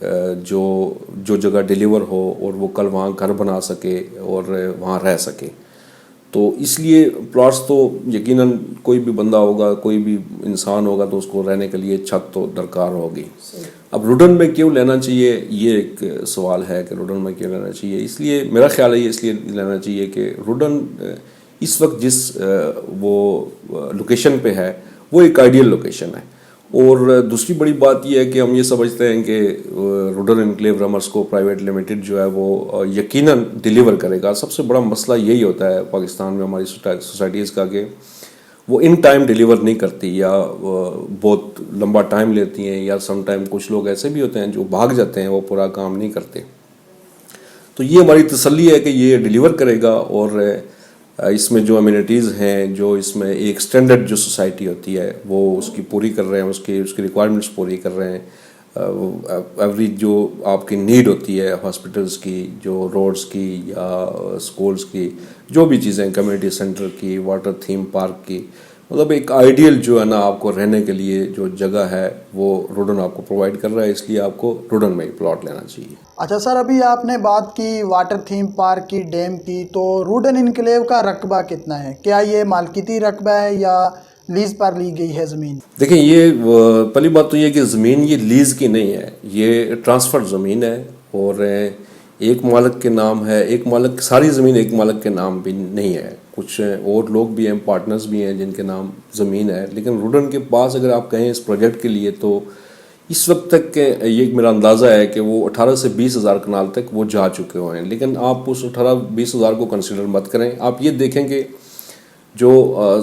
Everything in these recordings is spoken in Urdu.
جو جگہ ڈیلیور ہو اور وہ کل وہاں گھر بنا سکے اور وہاں رہ سکے. تو اس لیے پلاٹس تو یقیناً کوئی بھی بندہ ہوگا, کوئی بھی انسان ہوگا تو اس کو رہنے کے لیے چھت تو درکار ہوگی. اب روڈن میں کیوں لینا چاہیے, یہ ایک سوال ہے کہ روڈن میں کیوں لینا چاہیے. اس لیے میرا خیال ہے یہ اس لیے لینا چاہیے کہ روڈن اس وقت جس وہ لوکیشن پہ ہے وہ ایک آئیڈیل لوکیشن ہے. اور دوسری بڑی بات یہ ہے کہ ہم یہ سمجھتے ہیں کہ روڈن انکلیو رمرسکو پرائیویٹ لمیٹڈ جو ہے وہ یقیناً ڈیلیور کرے گا. سب سے بڑا مسئلہ یہی ہوتا ہے پاکستان میں ہماری سوسائٹیز کا کہ وہ ان ٹائم ڈیلیور نہیں کرتی, یا بہت لمبا ٹائم لیتی ہیں, یا سم ٹائم کچھ لوگ ایسے بھی ہوتے ہیں جو بھاگ جاتے ہیں, وہ پورا کام نہیں کرتے. تو یہ ہماری تسلی ہے کہ یہ ڈیلیور کرے گا, اور اس میں جو امینٹیز ہیں, جو اس میں ایک سٹینڈرڈ جو سوسائٹی ہوتی ہے وہ اس کی پوری کر رہے ہیں, اس کی ریکوائرمنٹس پوری کر رہے ہیں. ایوری جو آپ کی نیڈ ہوتی ہے ہاسپٹلس کی, جو روڈز کی یا اسکولس کی, جو بھی چیزیں, کمیونٹی سینٹر کی, واٹر تھیم پارک کی, مطلب ایک آئیڈیل جو ہے نا آپ کو رہنے کے لیے جو جگہ ہے وہ روڈن آپ کو پرووائڈ کر رہا ہے. اس لیے آپ کو روڈن میں ہی پلاٹ لینا چاہیے. اچھا سر, ابھی آپ نے بات کی واٹر تھیم پارک کی, ڈیم کی, تو روڈن انکلیو کا رقبہ کتنا ہے؟ کیا یہ مالکیتی رقبہ ہے یا لیز پر لی گئی ہے زمین؟ دیکھیں, یہ پہلی بات تو یہ کہ زمین یہ لیز کی نہیں ہے, یہ ٹرانسفر زمین ہے, اور ایک مالک کے نام ہے. ایک مالک, ساری زمین ایک مالک کے نام بھی نہیں ہے, کچھ اور لوگ بھی ہیں, پارٹنرز بھی ہیں جن کے نام زمین ہے. لیکن روڈن کے پاس اگر آپ کہیں اس پروجیکٹ کے لیے تو اس وقت تک یہ میرا اندازہ ہے کہ وہ 18 سے 20 ہزار کنال تک وہ جا چکے ہوئے ہیں. لیکن آپ اس 18-20 ہزار کو کنسیڈر مت کریں. آپ یہ دیکھیں کہ جو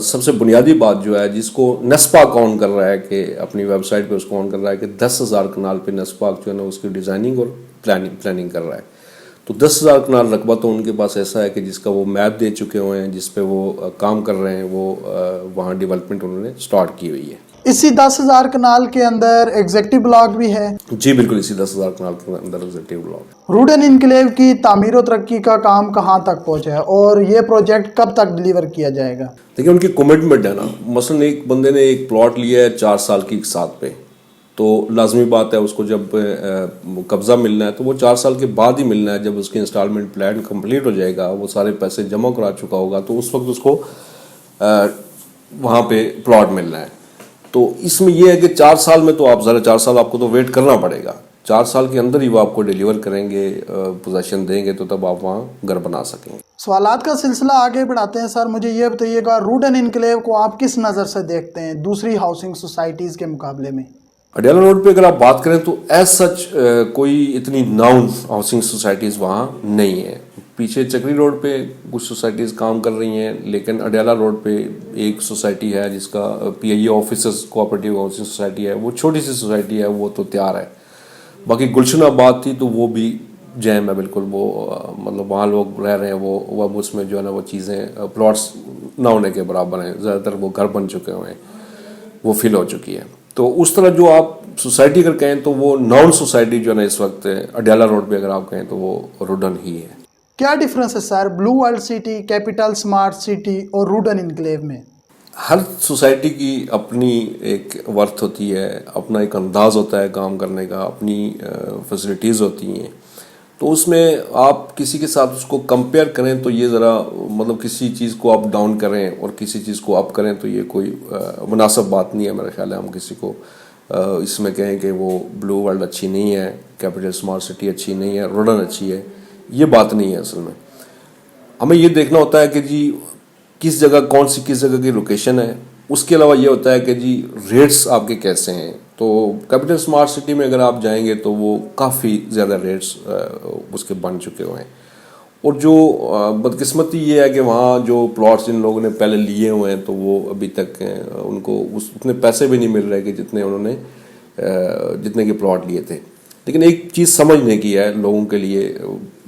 سب سے بنیادی بات جو ہے, جس کو نسپا کاؤنٹ کر رہا ہے, کہ اپنی ویب سائٹ پہ اس کو کاؤنٹ کر رہا ہے کہ 10,000 کنال پہ نسپا جو ہے نا اس کی ڈیزائننگ اور پلاننگ کر رہا ہے. تو 10,000 کنال رقبہ تو ان کے پاس ایسا ہے کہ جس کا وہ میپ دے چکے ہوئے ہیں, جس پہ وہ کام کر رہے ہیں, وہ وہاں ڈیولپمنٹ انہوں نے سٹارٹ کی ہوئی ہے. اسی 10,000 کنال کے اندر ایگزیکٹو بلاک بھی ہے؟ جی بالکل, اسی 10,000 کنال کے اندر ایگزیکٹو بلاک. روڈن انکلیو کی تعمیر و ترقی کا کام کہاں تک پہنچا ہے, اور یہ پروجیکٹ کب تک ڈیلیور کیا جائے گا؟ دیکھیں, ان کی کمٹمنٹ ہے نا. مثلا ایک بندے نے ایک پلاٹ لیا ہے 4 سال کی اقساط پہ, تو لازمی بات ہے اس کو جب قبضہ ملنا ہے تو وہ 4 سال کے بعد ہی ملنا ہے. جب اس کی انسٹالمنٹ پلان کمپلیٹ ہو جائے گا, وہ سارے پیسے جمع کرا چکا ہوگا, تو اس وقت اس کو وہاں پہ پلاٹ ملنا ہے. تو اس میں یہ ہے کہ 4 سال میں تو آپ ذرا 4 سال آپ کو تو ویٹ کرنا پڑے گا. 4 سال کے اندر ہی وہ آپ کو ڈیلیور کریں گے, پوزیشن دیں گے, تو تب آپ وہاں گھر بنا سکیں گے. سوالات کا سلسلہ آگے بڑھاتے ہیں. سر مجھے یہ بتائیے گا, روڈن انکلیو کو آپ کس نظر سے دیکھتے ہیں دوسری ہاؤسنگ سوسائٹیز کے مقابلے میں؟ اڈیالہ روڈ پہ اگر آپ بات کریں تو ایز سچ کوئی اتنی ناؤن ہاؤسنگ سوسائٹیز وہاں نہیں ہے. پیچھے چکری روڈ پہ کچھ سوسائٹیز کام کر رہی ہیں, لیکن اڈیالہ روڈ پہ ایک سوسائٹی ہے جس کا پی آئی اے آفیسز کوآپریٹیو ہاؤسنگ سوسائٹی ہے, وہ چھوٹی سی سوسائٹی ہے, وہ تو تیار ہے. باقی گلشن آباد تھی تو وہ بھی جیم ہے بالکل, وہ مطلب وہاں لوگ رہ رہے ہیں, وہ اس میں جو ہے نا وہ چیزیں پلاٹس نہ ہونے کے برابر ہیں. زیادہ تر وہ گھر بن چکے ہوئے ہیں, وہ فل ہو چکی ہے. تو اس طرح جو آپ سوسائٹی اگر کہیں تو وہ نان سوسائٹی جو ہے نا اس وقت اڈیالہ روڈ پہ اگر آپ کہیں تو وہ روڈن ہی ہے. کیا ڈفرینس ہے sir Blue World City, Capital Smart City اور روڈن انکلیو میں؟ ہر سوسائٹی کی اپنی ایک ورتھ ہوتی ہے, اپنا ایک انداز ہوتا ہے کام کرنے کا, اپنی فیسلٹیز ہوتی ہیں. تو اس میں آپ کسی کے ساتھ اس کو کمپیئر کریں تو یہ ذرا مطلب کسی چیز کو آپ ڈاؤن کریں اور کسی چیز کو اپ کریں تو یہ کوئی مناسب بات نہیں ہے. میرا خیال ہے ہم کسی کو اس میں کہیں کہ وہ بلو ورلڈ اچھی نہیں ہے, کیپٹل اسمارٹ سٹی اچھی نہیں ہے, روڈن اچھی ہے, یہ بات نہیں ہے. اصل میں ہمیں یہ دیکھنا ہوتا ہے کہ جی کس جگہ کس جگہ کی لوکیشن ہے. اس کے علاوہ یہ ہوتا ہے کہ جی ریٹس آپ کے کیسے ہیں. تو کیپٹل اسمارٹ سٹی میں اگر آپ جائیں گے تو وہ کافی زیادہ ریٹس اس کے بن چکے ہوئے ہیں. اور جو بدقسمتی یہ ہے کہ وہاں جو پلاٹس جن لوگوں نے پہلے لیے ہوئے ہیں تو وہ ابھی تک ان کو اتنے پیسے بھی نہیں مل رہے کہ جتنے انہوں نے جتنے کے پلاٹ لیے تھے. لیکن ایک چیز سمجھنے کی ہے لوگوں کے لیے,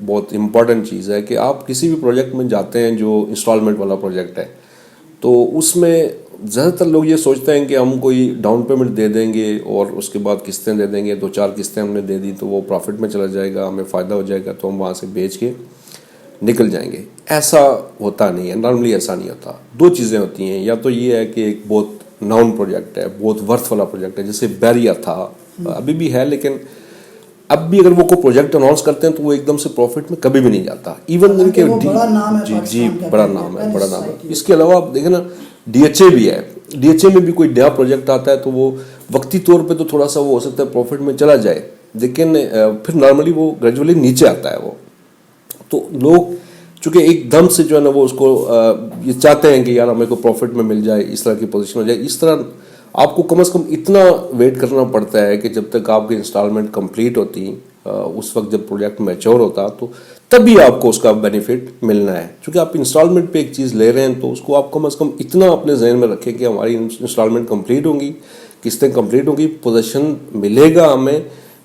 بہت امپورٹنٹ چیز ہے کہ آپ کسی بھی پروجیکٹ میں جاتے ہیں جو انسٹالمنٹ والا پروجیکٹ ہے تو اس میں زیادہ تر لوگ یہ سوچتے ہیں کہ ہم کوئی ڈاؤن پیمنٹ دے دیں گے اور اس کے بعد قسطیں دے دیں گے, 2-4 قسطیں ہم نے دے دی تو وہ پروفٹ میں چلا جائے گا, ہمیں فائدہ ہو جائے گا, تو ہم وہاں سے بیچ کے نکل جائیں گے. ایسا ہوتا نہیں ہے, نارملی ایسا نہیں ہوتا. 2 چیزیں ہوتی ہیں, یا تو یہ ہے کہ ایک بہت ناؤن پروجیکٹ ہے, بہت ورتھ والا پروجیکٹ ہے, جیسے بیریا تھا, ابھی بھی ہے, لیکن اب بھی اگر وہ کوئی پروجیکٹ اناؤنس کرتے ہیں تو وہ ایک دم سے پروفٹ میں کبھی بھی نہیں جاتا. ایون ان کے جی بڑا نام ہے. اس کے علاوہ آپ دیکھیں نا ڈی ایچ اے بھی ہے. ڈی ایچ اے میں بھی کوئی نیا پروجیکٹ آتا ہے تو وہ وقتی طور پہ تو تھوڑا سا وہ ہو سکتا ہے پروفٹ میں چلا جائے, لیکن پھر نارملی وہ گریجولی نیچے آتا ہے. وہ تو لوگ چونکہ ایک دم سے جو ہے نا وہ اس کو یہ چاہتے ہیں کہ یار ہمیں کو پروفٹ میں مل جائے, اس طرح کی پوزیشن ہو جائے. اس طرح آپ کو کم از کم اتنا ویٹ کرنا پڑتا ہے کہ جب تک آپ کی انسٹالمنٹ کمپلیٹ ہوتی, اس وقت جب پروجیکٹ میچور ہوتا تو تبھی آپ کو اس کا بینیفٹ ملنا ہے. چونکہ آپ انسٹالمنٹ پہ ایک چیز لے رہے ہیں تو اس کو آپ کم از کم اتنا اپنے ذہن میں رکھیں کہ ہماری انسٹالمنٹ کمپلیٹ ہوں گی, قسطیں کمپلیٹ ہوں گی, پوزیشن ملے گا ہمیں,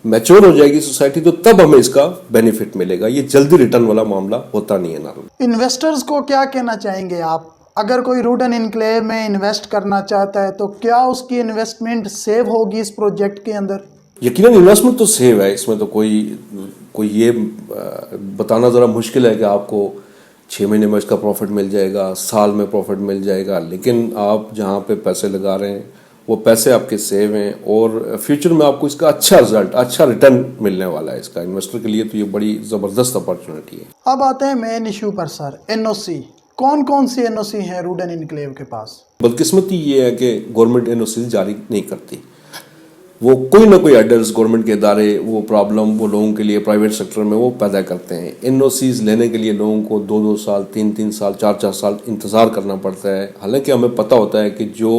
میچور ہو جائے گی سوسائٹی تو تب ہمیں اس کا بینیفٹ ملے گا. یہ جلدی ریٹرن والا معاملہ ہوتا نہیں ہے. نارمل انویسٹرز کو کیا کہنا چاہیں گے آپ؟ اگر کوئی روڈن انکلیو میں انویسٹ کرنا چاہتا ہے تو کیا اس کی انویسٹمنٹ سیو ہوگی اس پروجیکٹ کے اندر؟ یقیناً انویسٹمنٹ تو سیو ہے, اس میں تو کوئی یہ بتانا ذرا مشکل ہے کہ آپ کو 6 مہینے میں اس کا پروفٹ مل جائے گا, سال میں پروفٹ مل جائے گا. لیکن آپ جہاں پہ پیسے لگا رہے ہیں وہ پیسے آپ کے سیو ہیں اور فیوچر میں آپ کو اس کا اچھا رزلٹ, اچھا ریٹرن ملنے والا ہے. اس کا انویسٹر کے لیے تو یہ بڑی زبردست اپارچونیٹی ہے. اب آتے ہیں مین ایشو پر سر, این او سی. کون کون سی این او سی ہیں روڈن انکلیو کے پاس؟ بدقسمتی یہ ہے کہ گورنمنٹ این او سی جاری نہیں کرتی. وہ کوئی نہ کوئی ایڈرس گورنمنٹ کے ادارے وہ پرابلم وہ لوگوں کے لیے پرائیویٹ سیکٹر میں وہ پیدا کرتے ہیں. این او سیز لینے کے لیے لوگوں کو 2 سال 3 سال 4 سال انتظار کرنا پڑتا ہے. حالانکہ ہمیں پتہ ہوتا ہے کہ جو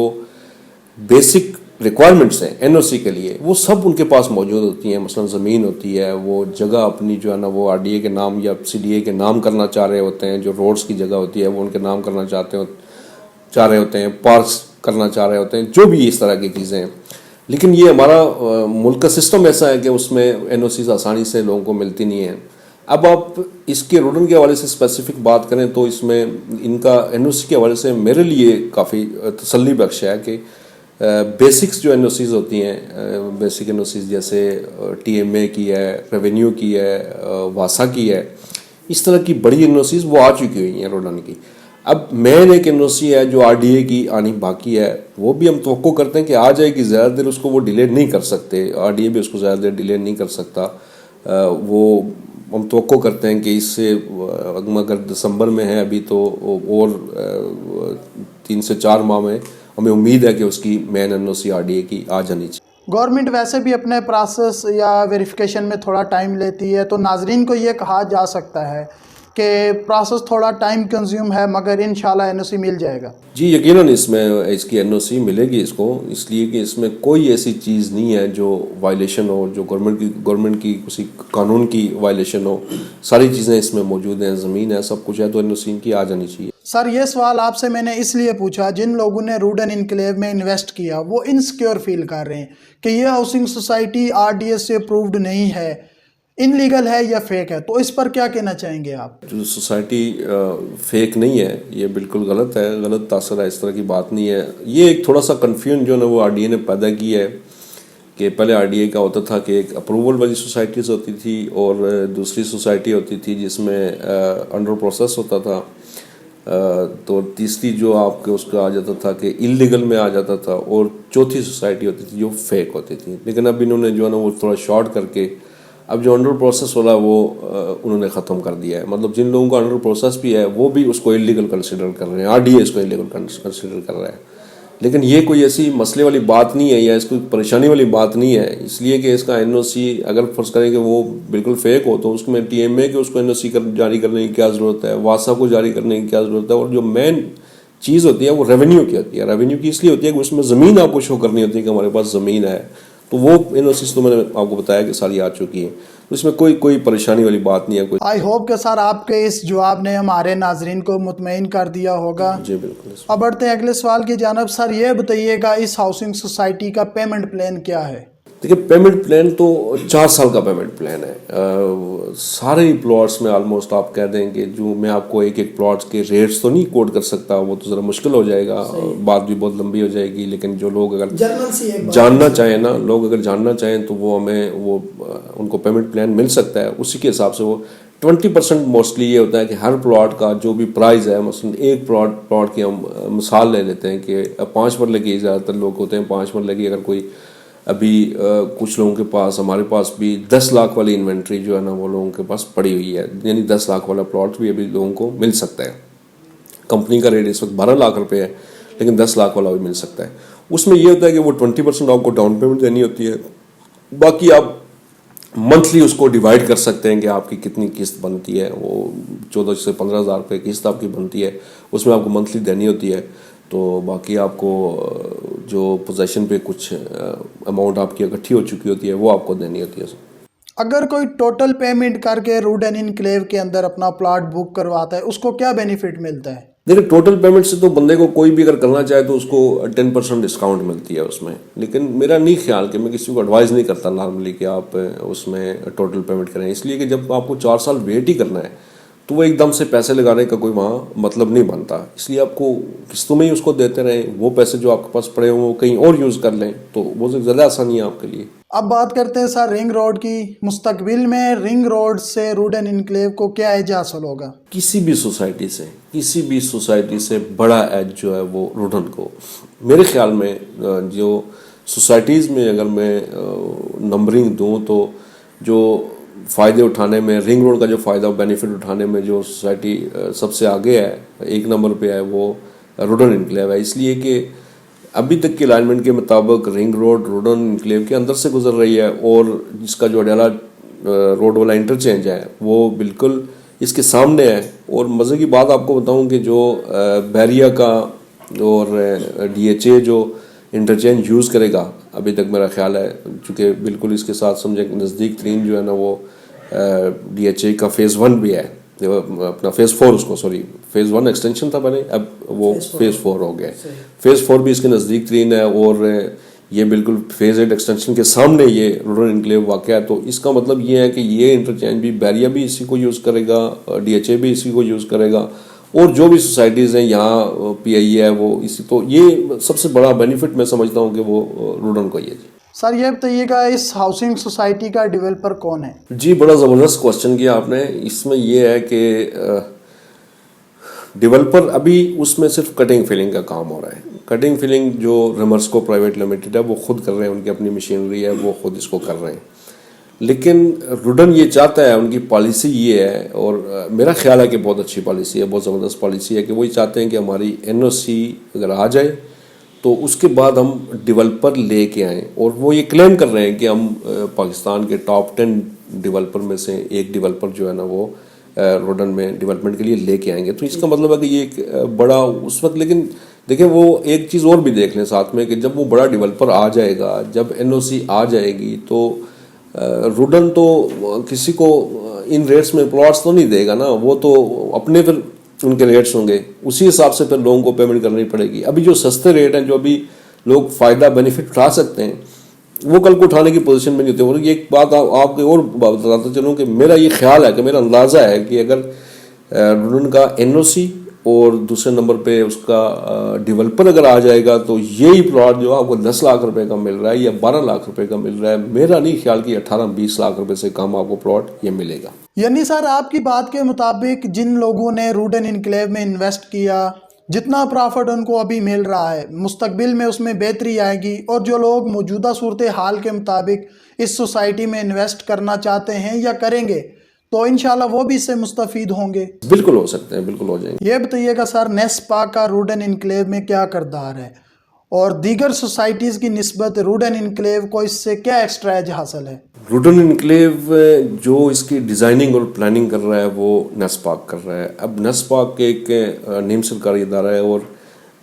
بیسک ریکوائرمنٹس ہیں این او سی کے لیے وہ سب ان کے پاس موجود ہوتی ہیں. مثلا زمین ہوتی ہے, وہ جگہ اپنی جو ہے نا وہ آر ڈی اے کے نام یا سی ڈی اے کے نام کرنا چاہ رہے ہوتے ہیں. جو روڈز کی جگہ ہوتی ہے وہ ان کے نام کرنا چاہ رہے ہوتے ہیں, پارکس کرنا چاہ رہے ہوتے ہیں, جو بھی اس طرح کی چیزیں ہیں. لیکن یہ ہمارا ملک کا سسٹم ایسا ہے کہ اس میں این او سیز آسانی سے لوگوں کو ملتی نہیں ہیں. اب آپ اس کے روڈن کے حوالے سے اسپیسیفک بات کریں تو اس میں ان کا این او سی کے حوالے سے میرے لیے کافی تسلی بخش ہے کہ بیسکس جو این او سیز ہوتی ہیں, بیسک این او سیز جیسے ٹی ایم اے کی ہے, ریونیو کی ہے, واسا کی ہے, اس طرح کی بڑی این او سیز وہ آ چکی ہوئی ہیں روڈن کی. اب مین ایک این او سی ہے جو آر ڈی اے کی آنی باقی ہے, وہ بھی ہم توقع کرتے ہیں کہ آ جائے گی. زیادہ دیر اس کو وہ ڈیلے نہیں کر سکتے, آر ڈی اے بھی اس کو زیادہ دیر ڈیلے نہیں کر سکتا. وہ ہم توقع کرتے ہیں کہ اس سے اگر دسمبر میں ہے ابھی تو اور 3 سے 4 ماہ میں ہمیں امید ہے کہ اس کی main N O C R D A کی آ جانی چاہیے. گورنمنٹ ویسے بھی اپنے پروسیس یا ویریفیکیشن میں تھوڑا ٹائم لیتی ہے, تو ناظرین کو یہ کہا جا سکتا ہے کہ پروسیس تھوڑا ٹائم کنزیوم ہے مگر انشاءاللہ این او سی مل جائے گا. جی یقیناً اس میں اس کی این او سی ملے گی اس کو, اس لیے کہ اس میں کوئی ایسی چیز نہیں ہے جو وائلیشن ہو, جو گورنمنٹ کی کسی قانون کی وائلیشن ہو. ساری چیزیں اس میں موجود ہیں, زمین ہے, سب کچھ ہے, تو این او سی کی آ جانی چاہیے. سر یہ سوال آپ سے میں نے اس لیے پوچھا, جن لوگوں نے روڈن انکلیو میں انویسٹ کیا وہ انسیکیور فیل کر رہے ہیں کہ یہ housing society R D S سے اپرووڈ نہیں ہے, ان لیگل ہے یا فیک ہے, تو اس پر کیا کہنا چاہیں گے آپ؟ جو سوسائٹی فیک نہیں ہے, یہ بالکل غلط ہے, غلط تاثر ہے, اس طرح کی بات نہیں ہے. یہ ایک تھوڑا سا کنفیوژن جو ہے وہ آر ڈی اے نے پیدا کی ہے کہ پہلے آر ڈی اے کا ہوتا تھا کہ ایک اپروول والی سوسائٹیز ہوتی تھی اور دوسری سوسائٹی ہوتی تھی جس میں انڈر پروسیس ہوتا تھا, تو تیسری جو آپ کے اس کا آ جاتا تھا کہ انلیگل میں آ جاتا تھا, اور چوتھی سوسائٹی ہوتی تھی جو فیک ہوتی تھی. لیکن اب انہوں نے جو ہے نا وہ تھوڑا شارٹ کر کے اب جو انڈر پروسیس والا وہ انہوں نے ختم کر دیا ہے. مطلب جن لوگوں کا انڈر پروسیس بھی ہے وہ بھی اس کو انلیگل کنسیڈر کر رہے ہیں, آر ڈی اے اس کو انلیگل کنسیڈر کر رہا ہے. لیکن یہ کوئی ایسی مسئلے والی بات نہیں ہے یا اس کو پریشانی والی بات نہیں ہے, اس لیے کہ اس کا این او سی اگر فرض کریں کہ وہ بالکل فیک ہو تو اس میں ٹی ایم اے کے اس کو این او سی جاری کرنے کی کیا ضرورت ہے, واسا کو جاری کرنے کی کیا ضرورت ہے. اور جو مین چیز ہوتی ہے وہ ریونیو کی ہوتی ہے. ریونیو کی اس لیے ہوتی ہے کہ اس میں زمین آپ کو شو کرنی ہوتی ہے کہ ہمارے پاس زمین ہے, تو وہ این او سی تو میں نے آپ کو بتایا کہ ساری آ چکی ہے. تو اس میں کوئی پریشانی والی بات نہیں ہے. آئی ہوپ کہ سر آپ کے اس جواب نے ہمارے ناظرین کو مطمئن کر دیا ہوگا. جی بالکل. اب بڑھتے ہیں اگلے سوال کی جانب. سر یہ بتائیے گا اس ہاؤسنگ سوسائٹی کا پیمنٹ پلان کیا ہے؟ دیکھیے پیمنٹ پلان تو 4 سال کا پیمنٹ پلان ہے. سارے پلاٹس میں آلموسٹ آپ کہہ دیں کہ جو میں آپ کو ایک پلاٹس کے ریٹس تو نہیں کوٹ کر سکتا, وہ تو ذرا مشکل ہو جائے گا, بات بھی بہت لمبی ہو جائے گی. لیکن جو لوگ اگر جاننا چاہیں نا, جاننا چاہیں تو وہ ہمیں ان کو پیمنٹ پلان مل سکتا ہے. اسی کے حساب سے وہ 20% موسٹلی یہ ہوتا ہے کہ ہر پلاٹ کا جو بھی پرائز ہے, مثلا ایک پلاٹ کی ہم مثال لے لیتے ہیں کہ 5 مرلے کی زیادہ تر لوگ ہوتے ہیں, 5 مرلے کی اگر کوئی ابھی کچھ لوگوں کے پاس, ہمارے پاس بھی 10 لاکھ والی انوینٹری جو ہے نا وہ لوگوں کے پاس پڑی ہوئی ہے, یعنی 10 لاکھ والا پلاٹ بھی ابھی لوگوں کو مل سکتا ہے. کمپنی کا ریٹ اس وقت 12 لاکھ روپے ہے, لیکن 10 لاکھ والا بھی مل سکتا ہے. اس میں یہ ہوتا ہے کہ وہ 20% آپ کو ڈاؤن پیمنٹ دینی ہوتی ہے, باقی آپ منتھلی اس کو ڈیوائڈ کر سکتے ہیں کہ آپ کی کتنی قسط بنتی ہے. وہ 14 سے 15,000 روپے قسط آپ کی بنتی ہے, اس میں آپ کو منتھلی دینی ہوتی ہے. تو باقی آپ کو جو پوزیشن پہ کچھ اماؤنٹ آپ کی اکٹھی ہو چکی ہوتی ہے وہ آپ کو دینی ہوتی ہے. اگر کوئی ٹوٹل پیمنٹ کر کے روڈن انکلیو کے اندر اپنا پلاٹ بک کرواتا ہے, اس کو کیا بینیفٹ ملتا ہے؟ دیکھیں, ٹوٹل پیمنٹ سے تو بندے کو کوئی بھی اگر کرنا چاہے تو اس کو 10% ڈسکاؤنٹ ملتی ہے اس میں, لیکن میرا نہیں خیال کہ میں کسی کو ایڈوائز نہیں کرتا نارملی کہ آپ اس میں ٹوٹل پیمنٹ کریں, اس لیے کہ جب آپ کو 4 سال ویٹ ہی کرنا ہے تو وہ ایک دم سے پیسے لگانے کا کوئی وہاں مطلب نہیں بنتا. اس لیے آپ کو قسطوں میں ہی اس کو دیتے رہیں, وہ پیسے جو آپ کے پاس پڑے ہوں وہ کہیں اور یوز کر لیں, تو وہ زیادہ آسانی ہے آپ کے لیے. اب بات کرتے ہیں سر رنگ روڈ کی. مستقبل میں رنگ روڈ سے روڈن انکلیو کو کیا ایج حاصل ہوگا؟ کسی بھی سوسائٹی سے بڑا ایج جو ہے وہ روڈن کو, میرے خیال میں جو سوسائٹیز میں اگر میں نمبرنگ دوں تو جو فائدے اٹھانے میں, رنگ روڈ کا جو فائدہ بینیفٹ اٹھانے میں جو سوسائٹی سب سے آگے ہے, 1 نمبر پہ ہے, وہ روڈن انکلیو ہے. اس لیے کہ ابھی تک کے الائنمنٹ کے مطابق رنگ روڈ روڈن انکلیو کے اندر سے گزر رہی ہے, اور جس کا جو اڈیالہ روڈ والا انٹرچینج ہے وہ بالکل اس کے سامنے ہے. اور مزے کی بات آپ کو بتاؤں کہ جو بحریہ کا اور DHA جو انٹرچینج یوز کرے گا, ابھی تک میرا خیال ہے چونکہ بالکل اس کے ساتھ سمجھے نزدیک ترین جو ہے نا وہ DHA کا فیز 1 بھی ہے, اپنا فیز 4, اس کو فیز 1 ایکسٹینشن تھا پہلے, اب وہ فیز 4 ہو گیا. فیز 4 بھی اس کے نزدیک ترین ہے, اور یہ بالکل فیز 8 ایکسٹینشن کے سامنے یہ روڈن انکلیو واقع ہے. تو اس کا مطلب یہ ہے کہ یہ انٹرچینج بھی بحریہ بھی اسی کو یوز کرے گا, DHA بھی اسی کو یوز کرے گا, اور جو بھی سوسائٹیز ہیں یہاں PI ہے وہ اسی. تو یہ سب سے بڑا بینیفٹ میں سمجھتا ہوں کہ وہ روڈن کو ہی ہے. جی سر یہ بتائیے گا اس ہاؤسنگ سوسائٹی کا ڈیولپر کون ہے؟ جی بڑا زبردست کوسچن کیا آپ نے. اس میں یہ ہے کہ ڈیولپر ابھی اس میں صرف کٹنگ فلنگ کا کام ہو رہا ہے. کٹنگ فلنگ جو ریمرسکو پرائیویٹ لمیٹڈ ہے وہ خود کر رہے ہیں, ان کی اپنی مشینری ہے, وہ خود اس کو کر رہے ہیں. لیکن روڈن یہ چاہتا ہے, ان کی پالیسی یہ ہے, اور میرا خیال ہے کہ بہت اچھی پالیسی ہے, بہت زبردست پالیسی ہے, کہ وہ یہ چاہتے ہیں کہ ہماری NOC اگر آ جائے تو اس کے بعد ہم ڈیولپر لے کے آئیں. اور وہ یہ کلیم کر رہے ہیں کہ ہم پاکستان کے ٹاپ 10 ڈیولپر میں سے ایک ڈیولپر جو ہے نا وہ روڈن میں ڈیولپمنٹ کے لیے لے کے آئیں گے. تو اس کا مطلب ہے کہ یہ ایک بڑا اس وقت, لیکن دیکھیں وہ ایک چیز اور بھی دیکھ لیں ساتھ میں, کہ جب وہ بڑا ڈیولپر آ جائے گا, جب NOC آ جائے گی, تو روڈن تو کسی کو ان ریٹس میں پلاٹس تو نہیں دے گا نا, وہ تو اپنے پھر ان کے ریٹس ہوں گے, اسی حساب سے پھر لوگوں کو پیمنٹ کرنی پڑے گی. ابھی جو سستے ریٹ ہیں, جو ابھی لوگ فائدہ بینیفٹ اٹھا سکتے ہیں, وہ کل کو اٹھانے کی پوزیشن میں نہیں ہوتے. اور یہ ایک بات آپ کو اور بتاتا چلوں کہ میرا یہ خیال ہے, کہ میرا اندازہ ہے کہ اگر روڈن کا NOC اور دوسرے نمبر پہ اس کا ڈیولپر اگر آ جائے گا, تو یہی پلاٹ جو آپ کو 10 لاکھ روپے کا مل رہا ہے یا 12 لاکھ روپے کا مل رہا ہے, میرا نہیں خیال کہ 18-20 لاکھ روپے سے کم آپ کو پلاٹ یہ ملے گا. یعنی سر آپ کی بات کے مطابق جن لوگوں نے روڈن انکلیو میں انویسٹ کیا, جتنا پرافٹ ان کو ابھی مل رہا ہے, مستقبل میں اس میں بہتری آئے گی, اور جو لوگ موجودہ صورتحال کے مطابق اس سوسائٹی میں انویسٹ کرنا چاہتے ہیں یا کریں گے, تو انشاءاللہ وہ بھی اس سے مستفید ہوں گے. بالکل ہو سکتے ہیں, بالکل ہو جائیں گے. یہ بتائیے گا سر نیسپا کا روڈن انکلیو میں کیا کردار ہے, اور دیگر سوسائٹیز کی نسبت روڈن انکلیو کو اس سے کیا ایکسٹرا ایج حاصل ہے؟ روڈن انکلیو جو اس کی ڈیزائننگ اور پلاننگ کر رہا ہے وہ نیسپاک کر رہا ہے. اب نیسپاک ایک نیم سرکاری ادارہ ہے, اور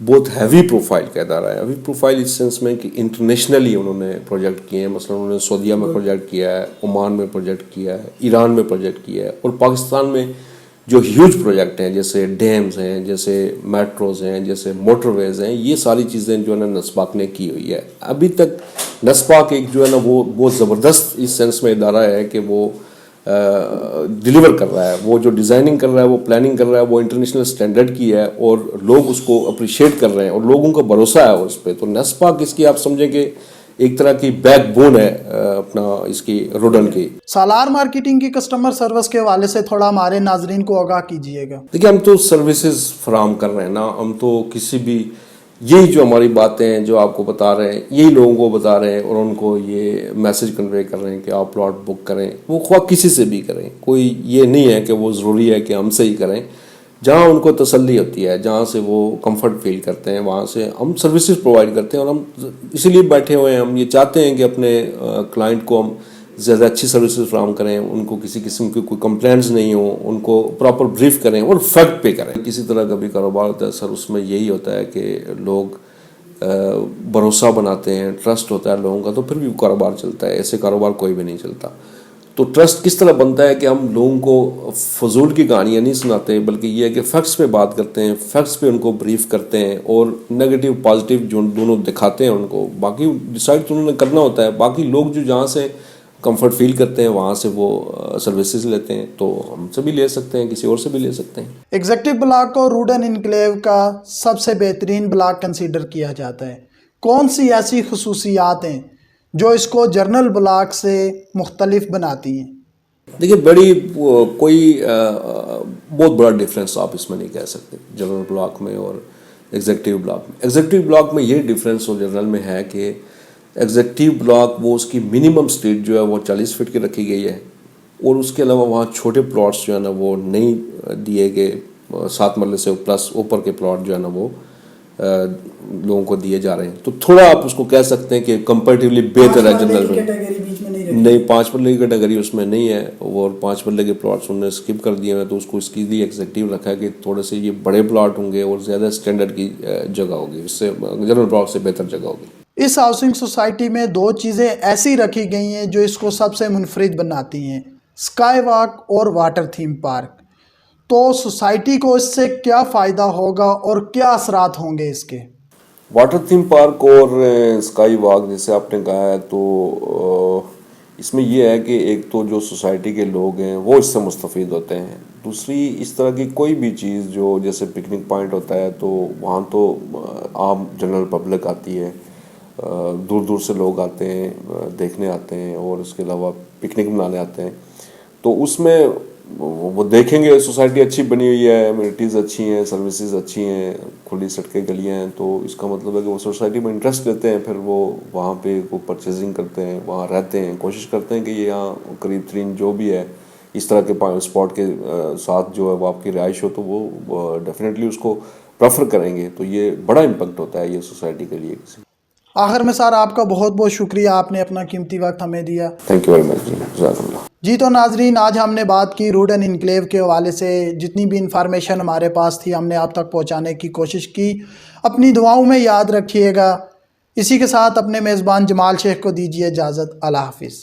بہت ہیوی پروفائل کا ادارہ ہے. ہیوی پروفائل اس سینس میں کہ انٹرنیشنلی انہوں نے پروجیکٹ کیے ہیں. مثلا انہوں نے سعودیہ میں پروجیکٹ کیا ہے, عمان میں پروجیکٹ کیا ہے, ایران میں پروجیکٹ کیا ہے, اور پاکستان میں جو ہیوج پروجیکٹ ہیں, جیسے ڈیمز ہیں, جیسے میٹروز ہیں, جیسے موٹر ویز ہیں, یہ ساری چیزیں جو ہے نا نیسپاک نے کی ہوئی ہے. ابھی تک نیسپاک ایک جو ہے نا وہ بہت زبردست اس سینس میں ادارہ ہے کہ وہ ڈیلیور کر رہا ہے. وہ جو ڈیزائننگ کر رہا ہے, وہ پلاننگ کر رہا ہے, وہ انٹرنیشنل اسٹینڈرڈ کی ہے, اور لوگ اس کو اپریشیٹ کر رہے ہیں, اور لوگوں کا بھروسہ ہے اس پہ. تو نیسپاک اس کی آپ سمجھیں کہ ایک طرح کی بیک بون ہے اپنا اس کی روڈن کی. سالار مارکیٹنگ کی کسٹمر سروس کے حوالے سے تھوڑا ہمارے ناظرین کو آگاہ کیجیے گا. دیکھیے ہم تو سروسز فراہم کر رہے ہیں نا, ہم تو کسی بھی یہی جو ہماری باتیں ہیں جو آپ کو بتا رہے ہیں یہی لوگوں کو بتا رہے ہیں اور ان کو یہ میسج کنوے کر رہے ہیں کہ آپ پلاٹ بک کریں، وہ خواہ کسی سے بھی کریں، کوئی یہ نہیں ہے کہ وہ ضروری ہے کہ ہم سے ہی کریں، جہاں ان کو تسلی ہوتی ہے، جہاں سے وہ کمفرٹ فیل کرتے ہیں وہاں سے ہم سروسز پرووائڈ کرتے ہیں. اور ہم اسی لیے بیٹھے ہوئے ہیں، ہم یہ چاہتے ہیں کہ اپنے کلائنٹ کو ہم زیادہ اچھی سروسز فراہم کریں، ان کو کسی قسم کی کوئی کمپلینٹس نہیں ہوں، ان کو پراپر بریف کریں اور فیکٹ پہ کریں. کسی طرح کا بھی کاروبار ہوتا ہے سر، اس میں یہی ہوتا ہے کہ لوگ بھروسہ بناتے ہیں، ٹرسٹ ہوتا ہے لوگوں کا، تو پھر بھی کاروبار چلتا ہے. ایسے کاروبار کوئی بھی نہیں چلتا. تو ٹرسٹ کس طرح بنتا ہے کہ ہم لوگوں کو فضول کی کہانیاں نہیں سناتے، بلکہ یہ ہے کہ فیکٹس پہ بات کرتے ہیں، فیکٹس پہ ان کو بریف کرتے ہیں اور نیگیٹو پازیٹیو جو دونوں دکھاتے ہیں ان کو. باقی ڈیسائڈ تو انہوں نے کرنا ہوتا ہے، باقی لوگ جو جہاں سے کمفرٹ فیل کرتے ہیں وہاں سے وہ سروسز لیتے ہیں. تو ہم سے بھی لے سکتے ہیں، کسی اور سے بھی لے سکتے ہیں. ایگزیکٹو بلاک کو روڈن انکلیو کا سب سے بہترین بلاک کنسیڈر کیا جاتا ہے. کون سی ایسی خصوصیات ہیں جو اس کو جنرل بلاک سے مختلف بناتی ہیں؟ دیکھیے بڑی کوئی بہت بڑا ڈفرینس آپ اس میں نہیں کہہ سکتے جنرل بلاک میں اور ایگزیکٹو بلاک میں. ایگزیکٹو بلاک میں یہ ڈفرینس اور جنرل میں ہے کہ ایگزیکٹو بلاک وہ اس کی منیمم اسٹریٹ جو ہے وہ 40 فٹ کی رکھی گئی ہے، اور اس کے علاوہ وہاں چھوٹے پلاٹس جو ہے نا وہ نہیں دیے گئے. 7 مرلے سے پلس اوپر کے پلاٹ جو ہے نا وہ لوگوں کو دیے جا رہے ہیں. تو تھوڑا آپ اس کو کہہ سکتے ہیں کہ کمپیریٹیولی بہتر ہے جنرل میں. نہیں 5 مرلے کی کیٹیگری اس میں نہیں ہے، اور 5 مرلے کے پلاٹس انہوں نے اسکپ کر دیے ہیں. تو اس کو اس کے لیے ایگزیکٹو رکھا ہے کہ تھوڑے سے یہ بڑے پلاٹ ہوں گے اور زیادہ اسٹینڈرڈ کی جگہ ہوگی، اس سے جنرل بلاک سے بہتر جگہ ہوگی. اس ہاؤسنگ سوسائٹی میں 2 چیزیں ایسی رکھی گئی ہیں جو اس کو سب سے منفرد بناتی ہیں: اسکائی واک اور واٹر تھیم پارک. تو سوسائٹی کو اس سے کیا فائدہ ہوگا اور کیا اثرات ہوں گے اس کے؟ واٹر تھیم پارک اور اسکائی واک جیسے آپ نے کہا ہے، تو اس میں یہ ہے کہ ایک تو جو سوسائٹی کے لوگ ہیں وہ اس سے مستفید ہوتے ہیں. دوسری اس طرح کی کوئی بھی چیز جو جیسے پکنک پوائنٹ ہوتا ہے تو وہاں تو عام جنرل پبلک آتی ہے، دور دور سے لوگ آتے ہیں، دیکھنے آتے ہیں اور اس کے علاوہ پکنک منانے آتے ہیں. تو اس میں وہ دیکھیں گے سوسائٹی اچھی بنی ہوئی ہے، امینٹیز اچھی ہیں، سروسز اچھی ہیں، کھلی سڑکیں گلیاں ہیں، تو اس کا مطلب ہے کہ وہ سوسائٹی میں انٹرسٹ لیتے ہیں. پھر وہ وہاں پہ وہ پرچیزنگ کرتے ہیں، وہاں رہتے ہیں، کوشش کرتے ہیں کہ یہ یہاں قریب ترین جو بھی ہے اس طرح کے اسپاٹ کے ساتھ جو ہے وہ آپ کی رہائش ہو، تو وہ ڈیفینیٹلی اس کو پریفر کریں گے. تو یہ بڑا امپیکٹ ہوتا ہے یہ سوسائٹی کے لیے. آخر میں سر آپ کا بہت بہت شکریہ، آپ نے اپنا قیمتی وقت ہمیں دیا. تھینک یو ویری مچ جی، جزاک اللہ. جی تو ناظرین، آج ہم نے بات کی روڈن انکلیو کے حوالے سے. جتنی بھی انفارمیشن ہمارے پاس تھی ہم نے آپ تک پہنچانے کی کوشش کی. اپنی دعاؤں میں یاد رکھیے گا. اسی کے ساتھ اپنے میزبان جمال شیخ کو دیجیے اجازت. اللہ حافظ.